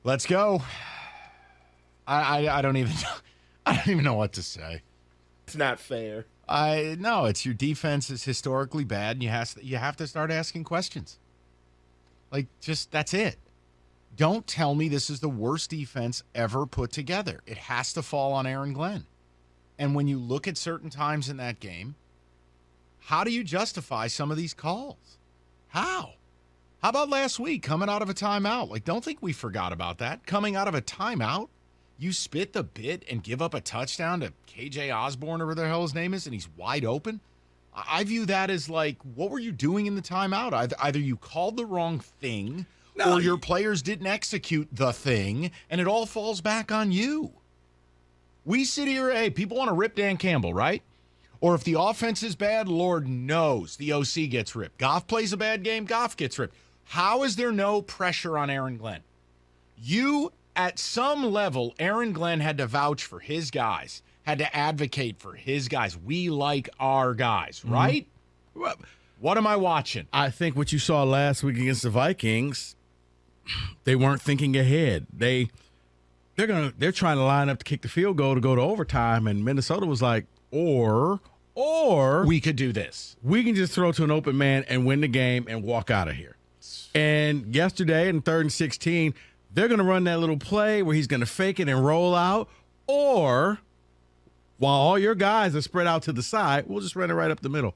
Let's go. I don't even know what to say. It's not fair. No, it's your defense is historically bad, and you have to start asking questions. Like, just that's it. Don't tell me this is the worst defense ever put together. It has to fall on Aaron Glenn. And when you look at certain times in that game, how do you justify some of these calls? How? How about last week coming out of a timeout? Like, don't think we forgot about that. Coming out of a timeout, you spit the bit and give up a touchdown to KJ Osborne or whatever the hell his name is, and he's wide open. I view that as like, what were you doing in the timeout? Either you called the wrong thing or your players didn't execute the thing, and it all falls back on you. We sit here, hey, people want to rip Dan Campbell, right? Or if the offense is bad, Lord knows the OC gets ripped. Goff plays a bad game, Goff gets ripped. How is there no pressure on Aaron Glenn? At some level, Aaron Glenn had to vouch for his guys, had to advocate for his guys. We like our guys, right? Mm-hmm. What am I watching? I think what you saw last week against the Vikings, they weren't thinking ahead. They're trying to line up to kick the field goal to go to overtime, and Minnesota was like, or we could do this. We can just throw to an open man and win the game and walk out of here. And yesterday in 3rd and 16, they're going to run that little play where he's going to fake it and roll out, or while all your guys are spread out to the side, we'll just run it right up the middle,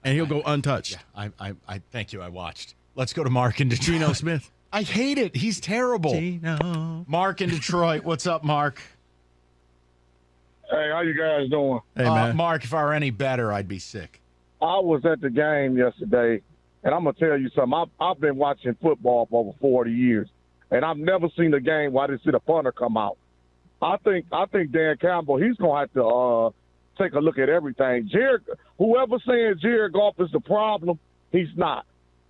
and he'll go untouched. Yeah, I thank you. I watched. Let's go to Mark in Detroit. Geno Smith. I hate it. He's terrible. Geno. Mark in Detroit. What's up, Mark? Hey, how you guys doing? Hey, man. Mark, if I were any better, I'd be sick. I was at the game yesterday, and I'm going to tell you something. I've been watching football for over 40 years, and I've never seen a game where I didn't see the punter come out. I think Dan Campbell, he's going to have to take a look at everything. Whoever's saying Jared Goff is the problem, he's not.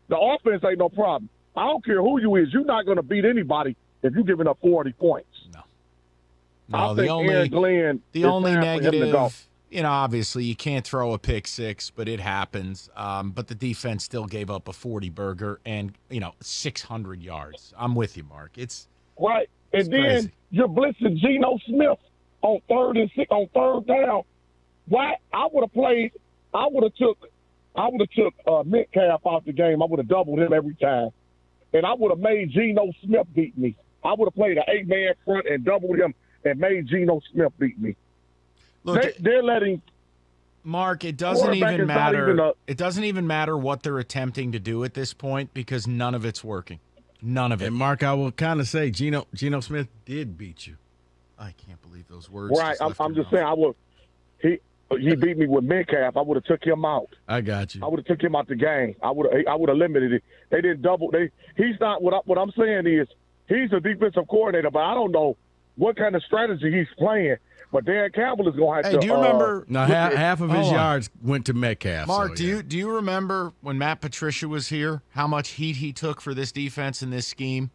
The offense ain't no problem. I don't care who you is. You're not going to beat anybody if you're giving up 40 points. No, the only negative, obviously you can't throw a pick six, but it happens. But the defense still gave up a 40 burger and 600 yards. I'm with you, Mark. It's right, and then crazy. You're blitzing Geno Smith on 3rd down. Why? I would have played. I would have took Metcalf out the game. I would have doubled him every time, and I would have made Geno Smith beat me. I would have played an 8-man front and doubled him and made Geno Smith beat me. Look, they're letting Mark. It doesn't even matter. It doesn't even matter what they're attempting to do at this point because none of it's working. None of it. And Mark, I will kind of say Geno Smith did beat you. I can't believe those words. Right, I'm just saying. He beat me with Metcalf. I would have took him out. I got you. I would have took him out the game. I would have limited it. They didn't double. He's not. What I'm saying is he's a defensive coordinator, but I don't know what kind of strategy he's playing. But Dan Campbell is going to have to. Do you remember? Now half of his yards went to Metcalf. Mark, so, yeah. do you remember when Matt Patricia was here? How much heat he took for this defense and this scheme,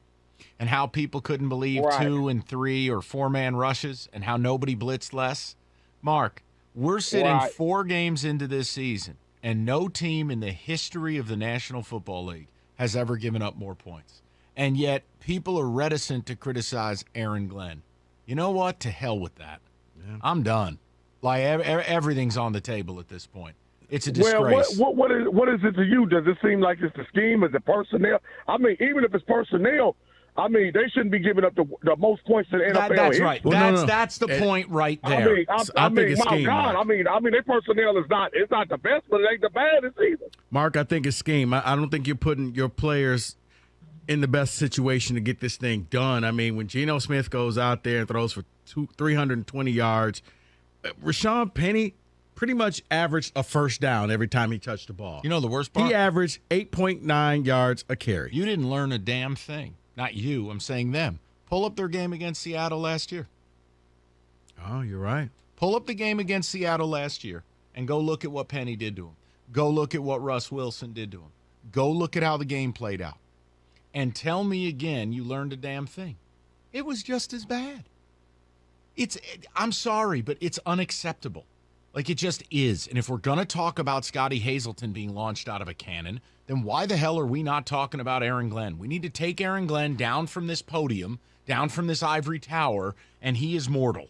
and how people couldn't believe 2 and 3 or 4-man rushes, and how nobody blitzed less. Mark, we're sitting 4 games into this season, and no team in the history of the National Football League has ever given up more points. And yet people are reticent to criticize Aaron Glenn. You know what? To hell with that. Yeah. I'm done. Like everything's on the table at this point. It's a disgrace. Well, what is it to you? Does it seem like it's the scheme? Is it personnel? I mean, even if it's personnel, I mean, they shouldn't be giving up the most points in the NFL. That's right. Well, that's the point right there. I mean, my God. I mean, their personnel is not. It's not the best, but it ain't the baddest either. Mark, I think it's scheme. I don't think you're putting your players in the best situation to get this thing done. I mean, when Geno Smith goes out there and throws for 320 yards, Rashawn Penny pretty much averaged a first down every time he touched the ball. You know the worst part? He averaged 8.9 yards a carry. You didn't learn a damn thing. Not you. I'm saying them. Pull up their game against Seattle last year. Oh, you're right. Pull up the game against Seattle last year and go look at what Penny did to him. Go look at what Russ Wilson did to him. Go look at how the game played out. And tell me again you learned a damn thing. It was just as bad. I'm sorry, but it's unacceptable. Like, it just is. And if we're going to talk about Scotty Hazelton being launched out of a cannon, then why the hell are we not talking about Aaron Glenn? We need to take Aaron Glenn down from this podium, down from this ivory tower, and he is mortal.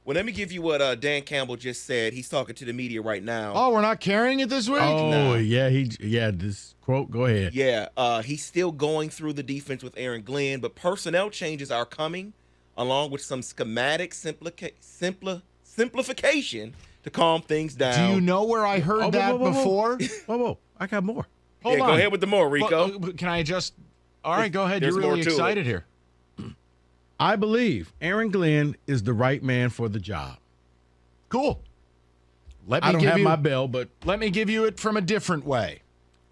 Well, let me give you what Dan Campbell just said. He's talking to the media right now. Oh, we're not carrying it this week? Oh, No. yeah, this quote, go ahead. Yeah, he's still going through the defense with Aaron Glenn, but personnel changes are coming, along with some schematic simplification to calm things down. Do you know where I heard that before? Whoa, I got more. Hold on. Go ahead with the more, Rico. Well, can I just? All right, go ahead. There's You're more really to excited it. here. I believe Aaron Glenn is the right man for the job. Cool. Let me I don't give have you my bell, but Let me give you it from a different way.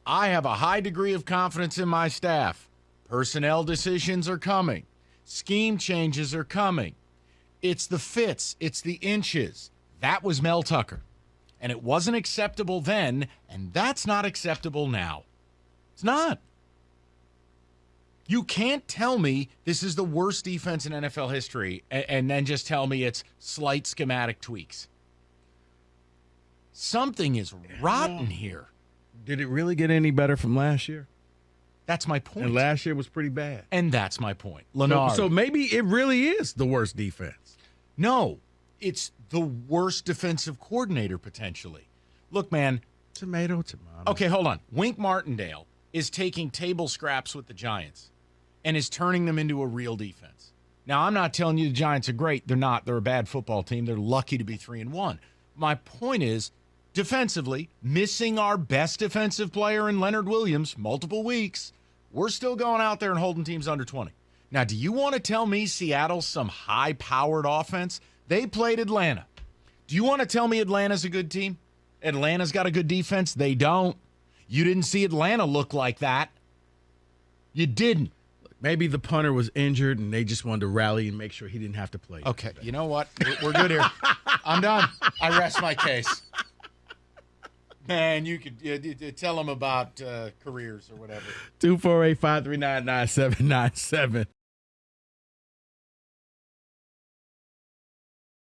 I have a high degree of confidence in my staff. Personnel decisions are coming. Scheme changes are coming. It's the fits. It's the inches. That was Mel Tucker. And it wasn't acceptable then, and that's not acceptable now. It's not. You can't tell me this is the worst defense in NFL history and then just tell me it's slight schematic tweaks. Something is rotten here. did it really get any better from last year? That's my point. And last year was pretty bad. And that's my point. Leonard. So maybe it really is the worst defense. No, it's the worst defensive coordinator potentially. Look, man. Tomato. Okay, hold on. Wink Martindale is taking table scraps with the Giants and is turning them into a real defense. Now, I'm not telling you the Giants are great. They're not. They're a bad football team. They're lucky to be 3-1. My point is, defensively, missing our best defensive player in Leonard Williams multiple weeks, we're still going out there and holding teams under 20. Now, do you want to tell me Seattle's some high-powered offense? They played Atlanta. Do you want to tell me Atlanta's a good team? Atlanta's got a good defense? They don't. You didn't see Atlanta look like that. You didn't. Maybe the punter was injured and they just wanted to rally and make sure he didn't have to play. Okay, you know what? We're good here. I'm done. I rest my case. Man, you could tell them about careers or whatever. 248-539-9797.